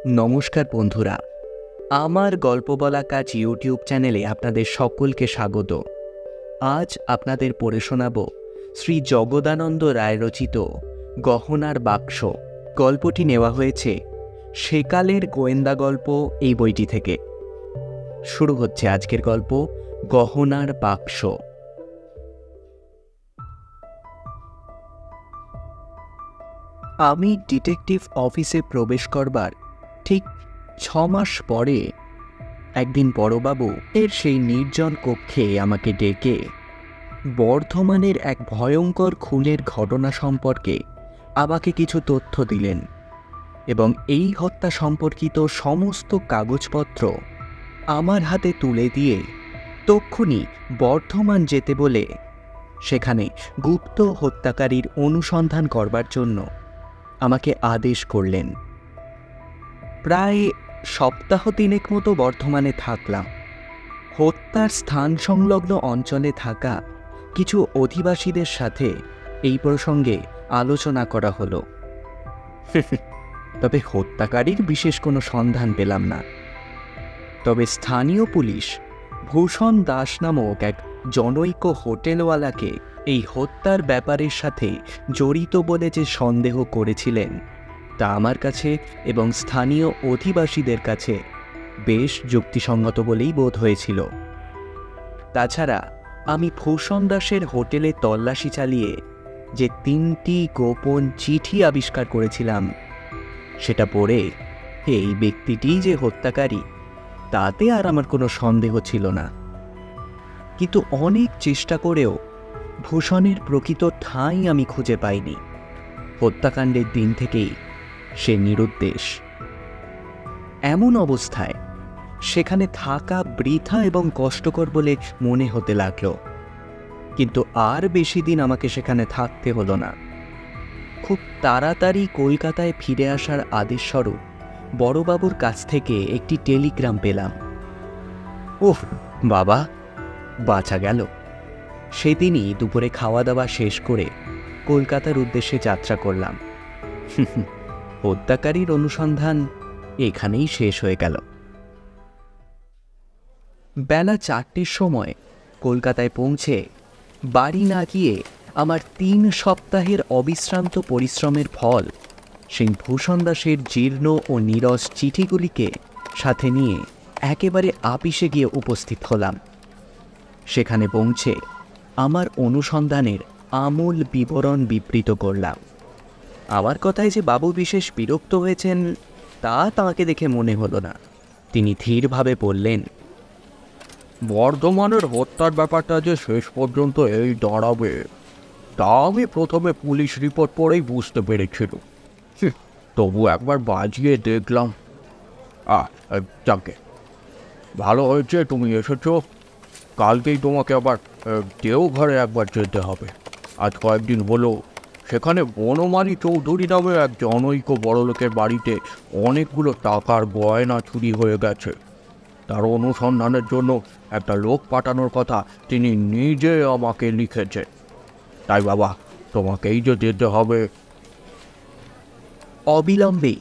নমস্কার বন্ধুরা, আমার গল্প বলা কাজ ইউটিউব চ্যানেলে আপনাদের সকলকে স্বাগত। আজ আপনাদের পড়ে শোনাব শ্রী জগদানন্দ রায় রচিত গহনার বাক্স। গল্পটি নেওয়া হয়েছে সেকালের গোয়েন্দা গল্প এই বইটি থেকে। শুরু হচ্ছে আজকের গল্প, গহনার বাক্স। আমি ডিটেকটিভ অফিসে প্রবেশ করবার ঠিক 6 মাস পরে একদিন বড়বাবু এর সেই নির্জন কক্ষে আমাকে ডেকে বর্ধমানের এক ভয়ঙ্কর খুনের ঘটনা সম্পর্কে আমাকে কিছু তথ্য দিলেন এবং এই হত্যা সম্পর্কিত সমস্ত কাগজপত্র আমার হাতে তুলে দিয়ে তক্ষুনি বর্ধমান যেতে বলে সেখানে গুপ্ত হত্যাকারীর অনুসন্ধান করবার জন্য আমাকে আদেশ করলেন। প্রায় সপ্তাহ তিনেক মতো বর্ধমানে থাকলাম। হত্যার স্থান সংলগ্ন অঞ্চলে থাকা কিছু অধিবাসীদের সাথে এই প্রসঙ্গে আলোচনা করা হলো। তবে হত্যাকারীর বিশেষ কোনো সন্ধান পেলাম না। তবে স্থানীয় পুলিশ ভূষণ দাস নামক এক জনৈক হোটেলওয়ালাকে এই হত্যার ব্যাপারের সাথে জড়িত বলে যে সন্দেহ করেছিলেন তা আমার কাছে এবং স্থানীয় অধিবাসীদের কাছে বেশ যুক্তিসঙ্গত বলেই বোধ হয়েছিল। তাছাড়া আমি ভূষণ দাসের হোটেলে তল্লাশি চালিয়ে যে 3টি গোপন চিঠি আবিষ্কার করেছিলাম সেটা পড়ে এই ব্যক্তিটিই যে হত্যাকারী তাতে আর আমার কোনো সন্দেহ ছিল না। কিন্তু অনেক চেষ্টা করেও ভূষণের প্রকৃত ঠাঁই আমি খুঁজে পাইনি। হত্যাকাণ্ডের দিন থেকেই সে নিরুদ্দেশ। এমন অবস্থায় সেখানে থাকা বৃথা এবং কষ্টকর বলে মনে হতে লাগলো। কিন্তু আর বেশি দিন আমাকে সেখানে থাকতে হলো না। খুব তাড়াতাড়ি কলকাতায় ফিরে আসার আদেশস্বরূপ বড়বাবুর কাছ থেকে একটি টেলিগ্রাম পেলাম। ওহ বাবা, বাঁচা গেল। সেদিনই দুপুরে খাওয়া দাওয়া শেষ করে কলকাতার উদ্দেশ্যে যাত্রা করলাম। হত্যাকারীর অনুসন্ধান এখানেই শেষ হয়ে গেল। বেলা 4টের সময় কলকাতায় পৌঁছে বাড়ি না গিয়ে আমার 3 সপ্তাহের অবিশ্রান্ত পরিশ্রমের ফল সেই ভূষণ দাসের জীর্ণ ও নীরস চিঠিগুলিকে সাথে নিয়ে একেবারে আপিসে গিয়ে উপস্থিত হলাম। সেখানে পৌঁছে আমার অনুসন্ধানের আমূল বিবরণ বিবৃত করলাম। আমার কথায় যে বাবু বিশেষ বিরক্ত হয়েছেন তা তাঁকে দেখে মনে হলো না। তিনি ধীরভাবে বললেন, বর্ধমানের হত্যার ব্যাপারটা যে শেষ পর্যন্ত এই দাঁড়াবে তা আমি প্রথমে পুলিশ রিপোর্ট পড়েই বুঝতে পেরেছিল। তবু একবার বাজিয়ে দেখলাম। যাকে ভালো হয়েছে তুমি এসেছো। কালকেই তোমাকে আবার দেওঘরে একবার যেতে হবে। আজ কয়েকদিন হলো সেখানে বনমালী চৌধুরী নামে এক জনৈক বড়লোকের বাড়িতে অনেকগুলো টাকার গয়না চুরি হয়ে গেছে। তার অনুসন্ধানের জন্য একটা লোক পাঠানোর কথা তিনি নিজে আমাকে লিখেছে। তাই বাবা, তোমাকেই যে যেতে হবে। অবিলম্বে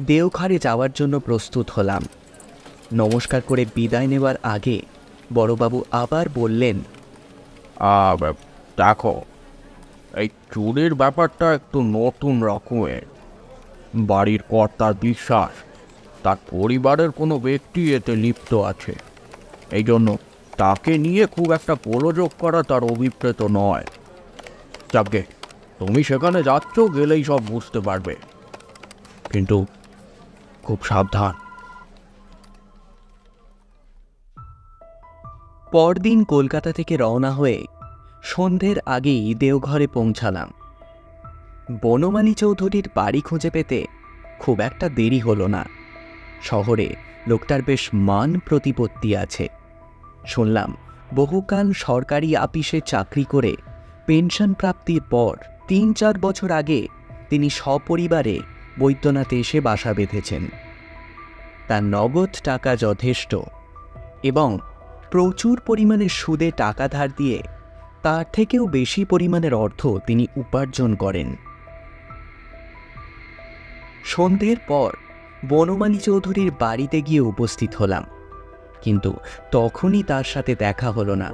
দেওঘরে যাওয়ার জন্য প্রস্তুত হলাম। নমস্কার করে বিদায় নেওয়ার আগে বড়বাবু আবার বললেন, দেখো, এই চুরির ব্যাপারটা একটু নতুন রকমের। বাড়ির কর্তার বিশ্বাস তার পরিবারের কোনো ব্যক্তি এতে লিপ্ত আছে। এই জন্য তাকে নিয়ে খুব একটা গোলযোগ করা তার অভিপ্রেত নয়। যাকে তুমি সেখানে যাচ্ছ, গেলেই সব বুঝতে পারবে, কিন্তু খুব সাবধান। পরদিন কলকাতা থেকে রওনা হয়ে সন্ধ্যের আগেই দেওঘরে পৌঁছালাম। বনমালী চৌধুরীর বাড়ি খুঁজে পেতে খুব একটা দেরি হলো না। শহরে লোকটার বেশ মান প্রতিপত্তি আছে। শুনলাম বহুকাল সরকারি আপিসে চাকরি করে পেনশন প্রাপ্তির পর 3-4 বছর আগে তিনি সপরিবারে বৈদ্যনাথে এসে বাসা বেঁধেছেন। তার নগদ টাকা যথেষ্ট এবং প্রচুর পরিমাণে সুদে টাকা ধার দিয়ে তার থেকেও বেশি পরিমাণের অর্থ তিনি উপার্জন করেন। সন্ধ্যের পর বনমালী চৌধুরীর বাড়িতে গিয়ে উপস্থিত হলাম, কিন্তু তখনই তার সাথে দেখা হলো না।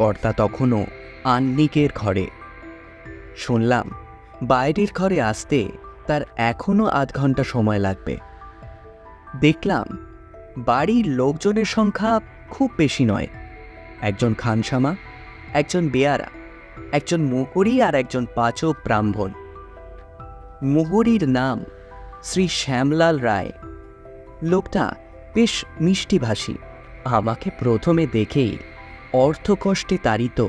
কর্তা তখনও আহ্নিকের ঘরে। শুনলাম বাইরের ঘরে আসতে তার এখনো আধ ঘন্টা সময় লাগবে। দেখলাম বাড়ির লোকজনের সংখ্যা খুব বেশি নয়। একজন খানসামা, একজন বেয়ারা, একজন মুহুরী আর একজন পাচক ব্রাহ্মণ। মুহুরীর নাম শ্রী শ্যামলাল রায়। লোকটা বেশ মিষ্টিভাষী। আমাকে প্রথমে দেখেই অর্থকষ্টে তাড়িত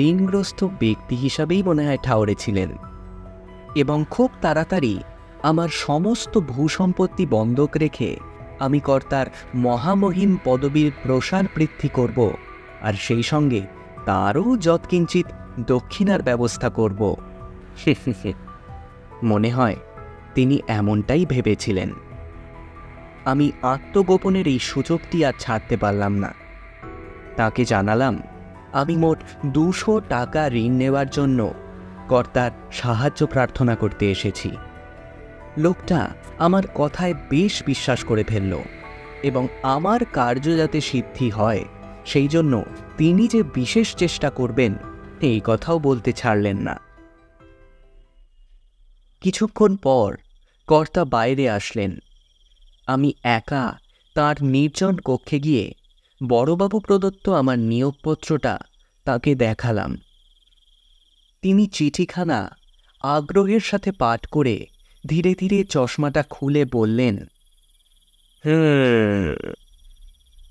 ঋণগ্রস্ত ব্যক্তি হিসাবেই মনে হয় ঠাউরেছিলেন, এবং খুব তাড়াতাড়ি আমার সমস্ত ভূসম্পত্তি বন্ধক রেখে আমি কর্তার মহামহিম পদবীর প্রসার বৃদ্ধি করব, আর সেই সঙ্গে তারও যৎকিঞ্চিৎ দক্ষিণার ব্যবস্থা করব। মনে হয় তিনি এমনটাই ভেবেছিলেন। আমি আত্মগোপনের এই সুযোগটি আর ছাড়তে পারলাম না। তাকে জানালাম আমি মোট 200 টাকা ঋণ নেওয়ার জন্য কর্তার সাহায্য প্রার্থনা করতে এসেছি। লোকটা আমার কথায় বেশ বিশ্বাস করে ফেলল, এবং আমার কার্য যাতে সিদ্ধি হয় সেই জন্য তিনি যে বিশেষ চেষ্টা করবেন এই কথাও বলতে ছাড়লেন না। কিছুক্ষণ পর কর্তা বাইরে আসলেন। আমি একা তার নির্জন কক্ষে গিয়ে বড়বাবু প্রদত্ত আমার নিয়োগপত্রটা তাকে দেখালাম। তিনি চিঠিখানা আগ্রহের সাথে পাঠ করে ধীরে ধীরে চশমাটা খুলে বললেন,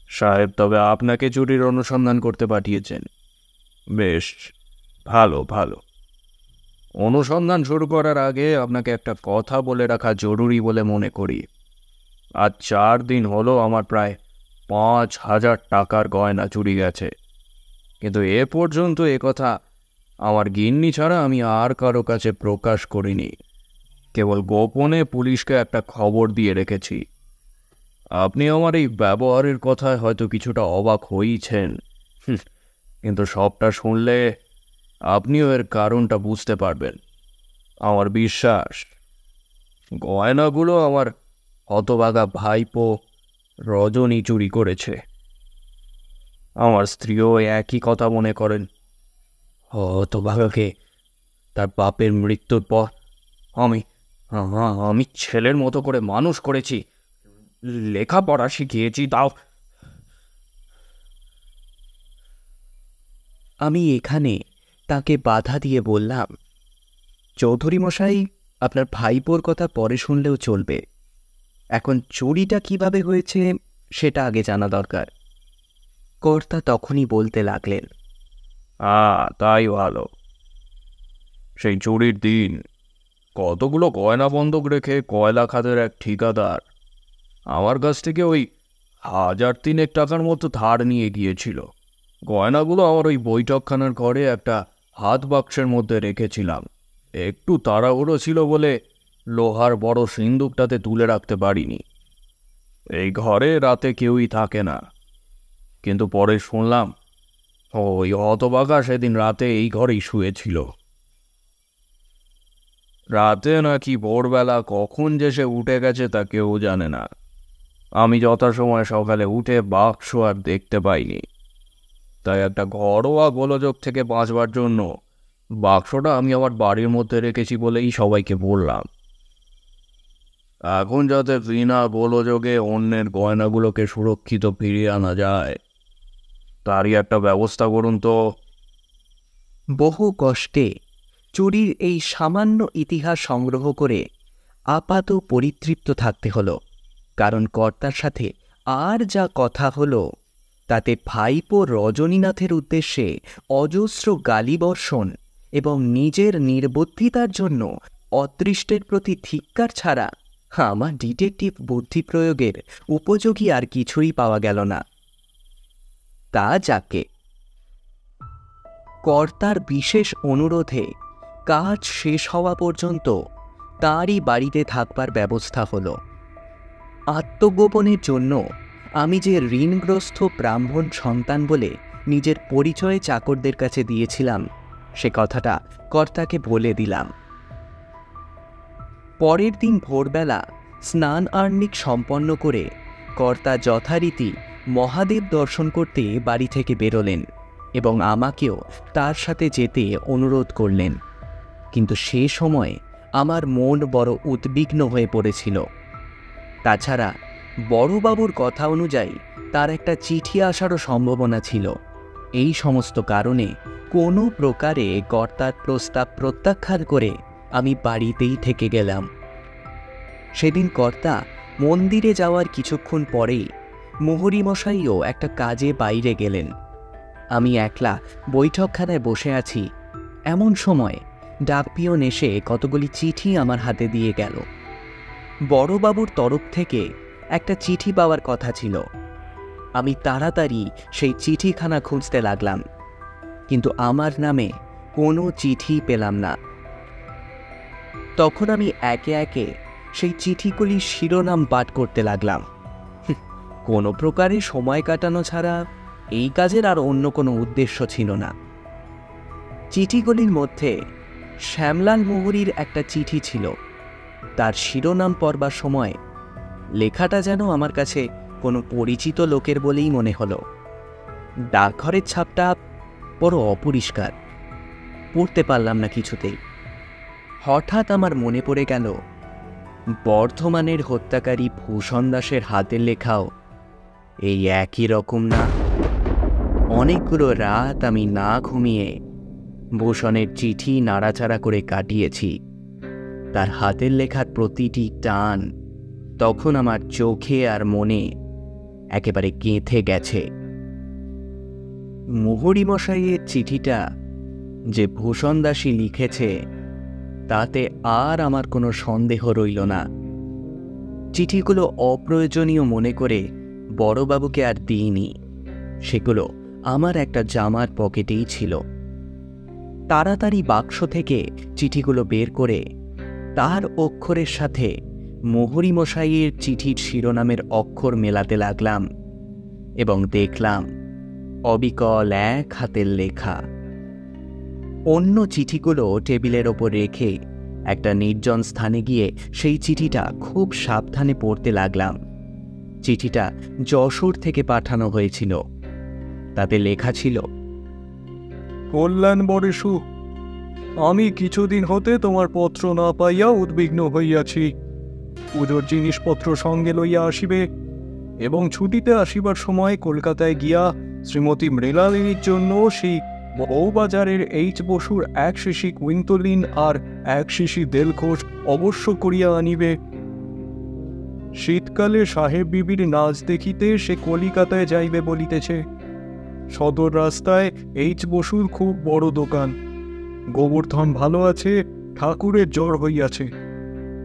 সাহেব, তবে আপনাকে চুরির অনুসন্ধান করতে পাঠিয়েছেন। বেশ, ভালো ভালো। অনুসন্ধান শুরু করার আগে আপনাকে একটা কথা বলে রাখা জরুরি বলে মনে করি। আজ 4 দিন হলো আমার প্রায় 5,000 টাকার গয়না চুরি গেছে, কিন্তু এ পর্যন্ত এ কথা আমার গিন্নি ছাড়া আমি আর কারো কাছে প্রকাশ করিনি। কেবল গোপনে পুলিশকে একটা খবর দিয়ে রেখেছি। আপনি আমার এই ব্যবহারের কথায় হয়তো কিছুটা অবাক হয়েছেন, কিন্তু সবটা শুনলে আপনিও এর কারণটা বুঝতে পারবেন। আমার বিশ্বাস গয়নাগুলো আমার হতভাগা ভাইপো রজনী চুরি করেছে। আমার স্ত্রীও একই কথা মনে করেন। হতভাগাকে তার বাপের মৃত্যুর পর আমি ছেলের মতো করে মানুষ করেছি, লেখাপড়া শিখিয়েছি। তাও আমি এখানে তাকে বাধা দিয়ে বললাম, চৌধুরী মশাই, আপনার ভাইপোর কথা পরে শুনলেও চলবে। এখন চুরিটা কিভাবে হয়েছে সেটা আগে জানা দরকার। কর্তা তখনই বলতে লাগলেন, তাই ভালো। সেই চুরির দিন কতগুলো গয়না বন্ধক রেখে কয়লা খাতের এক ঠিকাদার আমার কাছ থেকে ওই 1,003 টাকার মতো ধার নিয়ে গিয়েছিল। গয়নাগুলো আমার ওই বৈঠকখানার ঘরে একটা হাত বাক্সের মধ্যে রেখেছিলাম। একটু তাড়াহুড়ো ছিল বলে লোহার বড় সিন্দুকটাতে তুলে রাখতে পারিনি। এই ঘরে রাতে কেউই থাকে না, কিন্তু পরে শুনলাম ওই হতভাগা সেদিন রাতে এই ঘরেই শুয়েছিল। রাতে নাকি ভোরবেলা কখন যে সে উঠে গেছে তা কেউ জানে না। আমি যথাসময়ে সকালে উঠে বাক্স আর দেখতে পাইনি, তাই একটা ঘরোয়া গোলযোগ থেকে বাঁচবার জন্য বাক্সটা আমি আমার বাড়ির মধ্যে রেখেছি বলেই সবাইকে বললাম। এখন যাতে বিনা গোলযোগে অন্যের গয়নাগুলোকে সুরক্ষিত ফিরিয়ে আনা যায়, তারই একটা ব্যবস্থা করুন তো। বহু কষ্টে চুরির এই সামান্য ইতিহাস সংগ্রহ করে আপাত পরিতৃপ্ত থাকতে হলো, কারণ কর্তার সাথে আর যা কথা হলো তাতে ভাইপো রজনীনাথের উদ্দেশ্যে অজস্র গালিবর্ষণ এবং নিজের নির্বুদ্ধিতার জন্য অদৃষ্টের প্রতি ধিক্কার ছাড়া আমার ডিটেকটিভ বুদ্ধি প্রয়োগের উপযোগী আর কিছুই পাওয়া গেল না। তা যাকে, কর্তার বিশেষ অনুরোধে কাজ শেষ হওয়া পর্যন্ত তারই বাড়িতে থাকবার ব্যবস্থা হলো। আত্মগোপনের জন্য আমি যে ঋণগ্রস্ত ব্রাহ্মণ সন্তান বলে নিজের পরিচয় চাকরদের কাছে দিয়েছিলাম সে কথাটা কর্তাকে বলে দিলাম। পরের দিন ভোরবেলা স্নান আহ্নিক সম্পন্ন করে কর্তা যথারীতি মহাদেব দর্শন করতে বাড়ি থেকে বেরোলেন এবং আমাকেও তার সাথে যেতে অনুরোধ করলেন। কিন্তু সে সময় আমার মন বড় উদ্বিগ্ন হয়ে পড়েছিল। তাছাড়া বড়বাবুর কথা অনুযায়ী তার একটা চিঠি আসারও সম্ভাবনা ছিল। এই সমস্ত কারণে কোনো প্রকারে কর্তার প্রস্তাব প্রত্যাখ্যান করে আমি বাড়িতেই থেকে গেলাম। সেদিন কর্তা মন্দিরে যাওয়ার কিছুক্ষণ পরেই মুহুরীমশাইও একটা কাজে বাইরে গেলেন। আমি একলা বৈঠকখানায় বসে আছি, এমন সময় ডাকপিয়ন এসে কতগুলি চিঠি আমার হাতে দিয়ে গেল। বড়বাবুর তরফ থেকে একটা চিঠি পাওয়ার কথা ছিল। আমি তাড়াতাড়ি সেই চিঠিখানা খুঁজতে লাগলাম, কিন্তু আমার নামে কোনো চিঠি পেলাম না। তখন আমি একে একে সেই চিঠিগুলির শিরোনাম পাঠ করতে লাগলাম। কোনো প্রকারে সময় কাটানো ছাড়া এই কাজের আর অন্য কোনো উদ্দেশ্য ছিল না। চিঠিগুলির মধ্যে শ্যামলাল মুহুরীর একটা চিঠি ছিল। তার শিরোনাম পড়বার সময় লেখাটা যেন আমার কাছে কোনো পরিচিত লোকের বলেই মনে হলো। ডাকঘরের ছাপটা বড় অপরিষ্কার, পড়তে পারলাম না কিছুতেই। হঠাৎ আমার মনে পড়ে গেল বর্ধমানের হত্যাকারী ভূষণ দাসের হাতের লেখাও এই একই রকম না। অনেকগুলো রাত আমি না ঘুমিয়ে ভূষণের চিঠি নাড়াচাড়া করে কাটিয়েছি। তার হাতের লেখার প্রতিটি টান তখন আমার চোখে আর মনে একেবারে গেঁথে গেছে। মুহুরীমশাইয়ের চিঠিটা যে ভূষণ দাসী লিখেছে তাতে আর আমার কোনো সন্দেহ রইল না। চিঠিগুলো অপ্রয়োজনীয় মনে করে বড়বাবুকে আর দিইনি, সেগুলো আমার একটা জামার পকেটেই ছিল। তাড়াতাড়ি বাক্স থেকে চিঠিগুলো বের করে তার অক্ষরের সাথে মুহুরীমশাইয়ের চিঠির শিরোনামের অক্ষর মেলাতে লাগলাম এবং দেখলাম অবিকল এক হাতের লেখা। অন্য চিঠিগুলো টেবিলের ওপর রেখে একটা নির্জন স্থানে গিয়ে সেই চিঠিটা খুব সাবধানে পড়তে লাগলাম। চিঠিটা যশোর থেকে পাঠানো হয়েছিল। তাতে লেখা ছিল, কল্যাণ বরেশু, আমি কিছুদিন হতে তোমার পত্র না পাইয়া উদ্বিগ্ন হইয়াছি। পুজোর জিনিসপত্র সঙ্গে লইয়া আসিবে এবং ছুটিতে আসিবার সময় কলকাতায় গিয়া শ্রীমতী মৃণালিনীর জন্য সেই বউবাজারের এইচ বসুর 1 শিশি কুইন্তলিন আর 1 শিশি দেলখোস অবশ্য করিয়া আনিবে। শীতকালে সাহেব বিবির নাচ দেখিতে সে কলিকাতায় যাইবে বলিতেছে। সদর রাস্তায় এইচ বসুর খুব বড় দোকান। গোবর্ধন ভালো আছে, ঠাকুরের জ্বর হইয়াছে।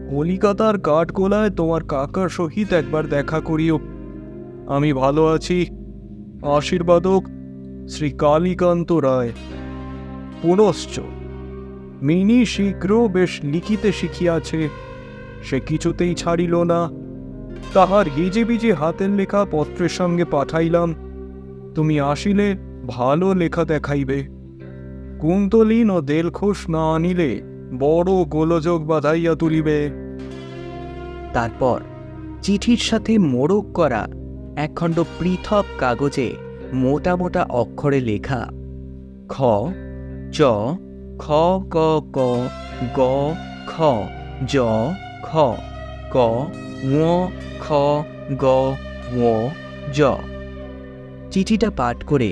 কলিকাতার কাঠগোলায় তোমার কাকার সহিত একবার দেখা করিও। আমি ভালো আছি। আশীর্বাদক শ্রী কালীকান্ত রায়। পুনশ্চ মিনি শীঘ্র বেশ লিখিতে শিখিয়াছে, সে কিছুতেই ছাড়িল না। তাহার হিজিবিজি হাতের লেখা পত্রের সঙ্গে পাঠাইলাম। তুমি আসিলে ভালো লেখা দেখাইবে। কুন্তলিন ও দেলখোস না আনিলে বড় গোলযোগ বাঁধাইয়া তুলিবে। তারপর চিঠির সাথে মোড়ক করা একখণ্ড পৃথক কাগজে মোটা মোটা অক্ষরে লেখা খ চ খ ক ক গ খ জ খ ক ঙ খ গ ঙ জ। চিঠিটা পাঠ করে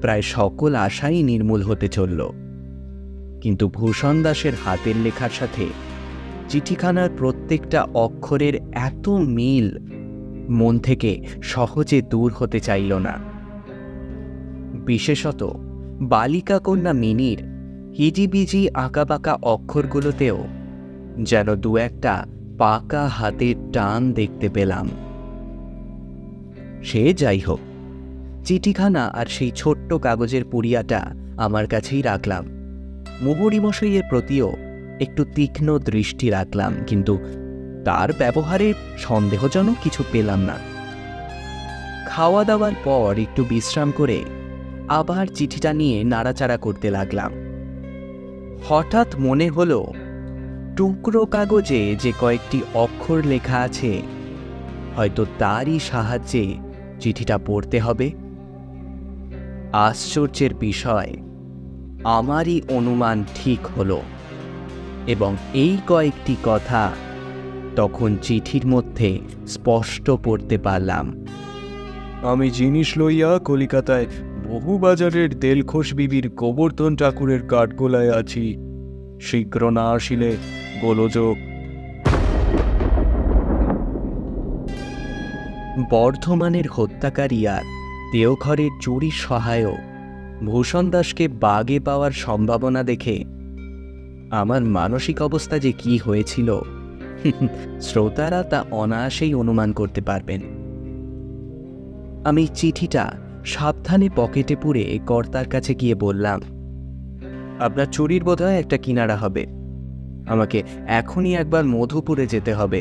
প্রায় সকল আশাই নির্মূল হতে চলল। কিন্তু ভূষণ দাসের হাতের লেখার সাথে চিঠিখানার প্রত্যেকটা অক্ষরের এত মিল মন থেকে সহজে দূর হতে চাইল না। বিশেষত বালিকা কন্যা মিনির হিজিবিজি আঁকাবাঁকা অক্ষরগুলোতেও যেন দু একটা পাকা হাতের টান দেখতে পেলাম। সে যাই হোক, চিঠিখানা আর সেই ছোট্ট কাগজের পুড়িয়াটা আমার কাছেই রাখলাম। মুহুরীমশাইয়ের প্রতিও একটু তীক্ষ্ণ দৃষ্টি রাখলাম, কিন্তু তার ব্যবহারে সন্দেহজনক কিছু পেলাম না। খাওয়া দাওয়ার পর একটু বিশ্রাম করে আবার চিঠিটা নিয়ে নাড়াচাড়া করতে লাগলাম। হঠাৎ মনে হলো টুকরো কাগজে যে কয়েকটি অক্ষর লেখা আছে, হয়তো তারই সাহায্যে চিঠিটা পড়তে হবে। আশ্চর্যের বিষয়, আমারই অনুমান ঠিক হলো এবং এই কয়েকটি কথা তখন চিঠির মধ্যে স্পষ্ট পড়তে পারলাম। আমি জিনিস লইয়া কলিকাতায় বহু বাজারের দেলখোস বিবির গোবর্ধন ঠাকুরের কাঠগোলায় আছি। শীঘ্র না আসিলে গোলযোগ। বর্ধমানের হত্যাকারী আর দেওঘরের চুরির সহায়ক ভূষণ দাসকে বাগে পাওয়ার সম্ভাবনা দেখে আমার মানসিক অবস্থা যে কি হয়েছিল শ্রোতারা তা অনায়াসেই অনুমান করতে পারবেন। আমি চিঠিটা সাবধানে পকেটে পুরে কর্তার কাছে গিয়ে বললাম, আপনার চুরির বোধহয় একটা কিনারা হবে। আমাকে এখনই একবার মধুপুরে যেতে হবে,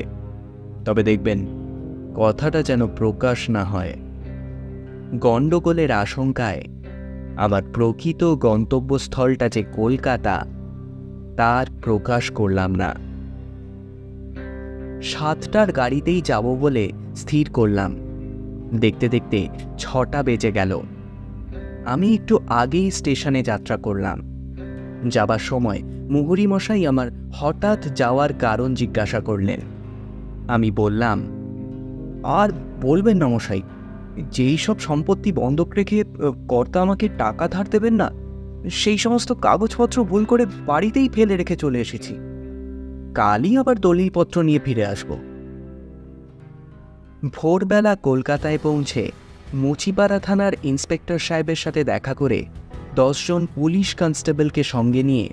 তবে দেখবেন কথাটা যেন প্রকাশ না হয়। গণ্ডগোলের আশঙ্কায় আমার প্রকৃত গন্তব্যস্থলটা যে কলকাতা তার প্রকাশ করলাম না। 7টার গাড়িতেই যাব বলে স্থির করলাম। দেখতে দেখতে 6টা বেজে গেল। আমি একটু আগেই স্টেশনে যাত্রা করলাম। যাবার সময় মুহুরী মশাই আমার হঠাৎ যাওয়ার কারণ জিজ্ঞাসা করলেন। আমি বললাম, আর বলবেন না মশাই, যেই সব সম্পত্তি বন্ধক রেখে কর্তা আমাকে টাকা ধার দেবেন না, সেই সমস্ত কাগজপত্র ভুল করে বাড়িতেই ফেলে রেখে চলে এসেছি। কালই আবার দলিলপত্র নিয়ে ফিরে আসব। ভোরবেলা কলকাতায় পৌঁছে মুচিপাড়া থানার ইন্সপেক্টর সাহেবের সাথে দেখা করে 10 জন পুলিশ কনস্টেবলকে সঙ্গে নিয়ে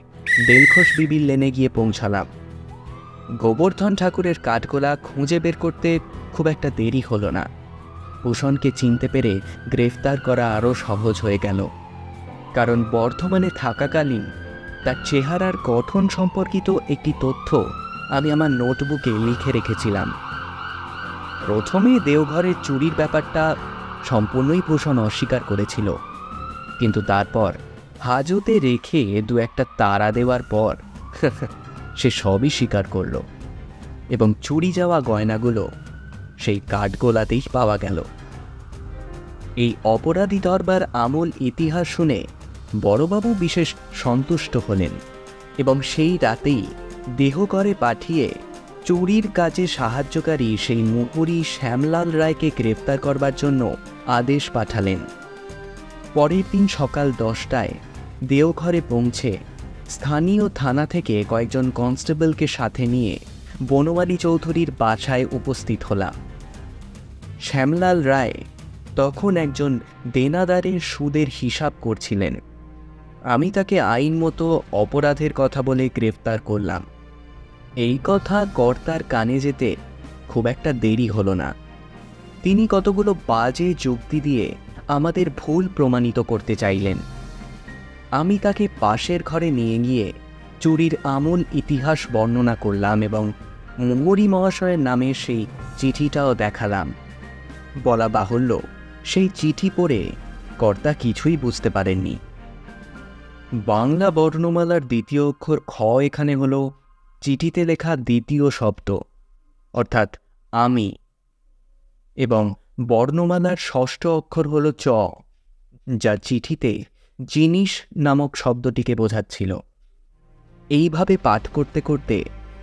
দেলখোস বিবির লেনে গিয়ে পৌঁছালাম। গোবর্ধন ঠাকুরের কাঠগোলা খুঁজে বের করতে খুব একটা দেরি হলো না। ভূষণকে চিনতে পেরে গ্রেফতার করা আরও সহজ হয়ে গেল, কারণ বর্ধমানে থাকাকালীন তার চেহারার গঠন সম্পর্কিত একটি তথ্য আমি আমার নোটবুকে লিখে রেখেছিলাম। প্রথমে দেওঘরের চুরির ব্যাপারটা সম্পূর্ণই ভূষণ অস্বীকার করেছিল, কিন্তু তারপর হাজতে রেখে 2-1টা তাড়া দেওয়ার পর সে সবই স্বীকার করল এবং চুরি যাওয়া গয়নাগুলো সেই কাঠগোলাতেই পাওয়া গেল। এই অপরাধী ধরবার আমূল ইতিহাস শুনে বড়বাবু বিশেষ সন্তুষ্ট হলেন এবং সেই রাতেই দেহঘরে পাঠিয়ে চুরির কাজে সাহায্যকারী সেই মুহুরী শ্যামলাল রায়কে গ্রেপ্তার করবার জন্য আদেশ পাঠালেন। পরের দিন সকাল 10টায় দেওঘরে পৌঁছে স্থানীয় থানা থেকে কয়েকজন কনস্টেবলকে সাথে নিয়ে বনমালী চৌধুরীর বাসায় উপস্থিত হলাম। শ্যামলাল রায় তখন একজন দেনাদারের সুদের হিসাব করছিলেন। আমি তাকে আইন মতো অপরাধের কথা বলে গ্রেফতার করলাম। এই কথা কর্তার কানে যেতে খুব একটা দেরি হলো না। তিনি কতগুলো বাজে যুক্তি দিয়ে আমাদের ভুল প্রমাণিত করতে চাইলেন। আমি তাকে পাশের ঘরে নিয়ে গিয়ে চুরির আমূল ইতিহাস বর্ণনা করলাম এবং মুহুরী মহাশয়ের নামে সেই চিঠিটাও দেখালাম। বলা বাহুল্য, সেই চিঠি পড়ে কর্তা কিছুই বুঝতে পারেননি। বাংলা বর্ণমালার দ্বিতীয় অক্ষর খ এখানে হলো চিঠিতে লেখা দ্বিতীয় শব্দ, অর্থাৎ আমি, এবং বর্ণমালার ষষ্ঠ অক্ষর হলো চ, যা চিঠিতে জিনিস নামক শব্দটিকে বোঝাচ্ছিল। এইভাবে পাঠ করতে করতে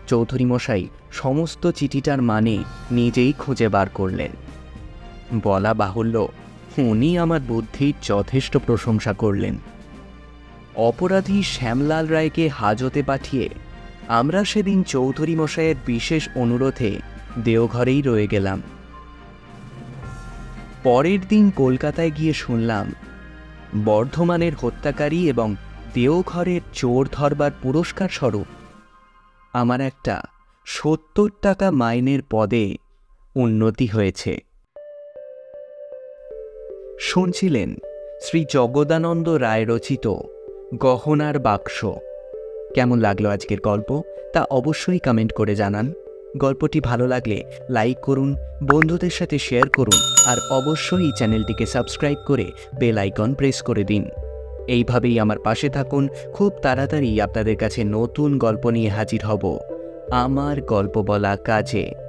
চৌধুরী মশাই সমস্ত চিঠিটার মানে নিজেই খুঁজে বার করলেন। বলা বাহুল্য, উনি আমার বুদ্ধির যথেষ্ট প্রশংসা করলেন। অপরাধী শ্যামলাল রায়কে হাজতে পাঠিয়ে আমরা সেদিন চৌধুরী মশাইয়ের বিশেষ অনুরোধে দেওঘরেই রয়ে গেলাম। পরের দিন কলকাতায় গিয়ে শুনলাম বর্ধমানের হত্যাকারী এবং দেওঘরের চোর ধরবার পুরস্কার স্বরূপ আমার একটা 70 টাকা মাইনের পদে উন্নতি হয়েছে। শুনছিলেন শ্রী জগদানন্দ রায় রচিত গহনার বাক্স। কেমন লাগলো আজকের গল্প তা অবশ্যই কমেন্ট করে জানান। গল্পটি ভালো লাগলে লাইক করুন, বন্ধুদের সাথে শেয়ার করুন, আর অবশ্যই চ্যানেলটিকে সাবস্ক্রাইব করে বেল আইকন প্রেস করে দিন। এইভাবেই আমার পাশে থাকুন। খুব তাড়াতাড়ি আপনাদের কাছে নতুন গল্প নিয়ে হাজির হব। আমার গল্প বলা কাজে।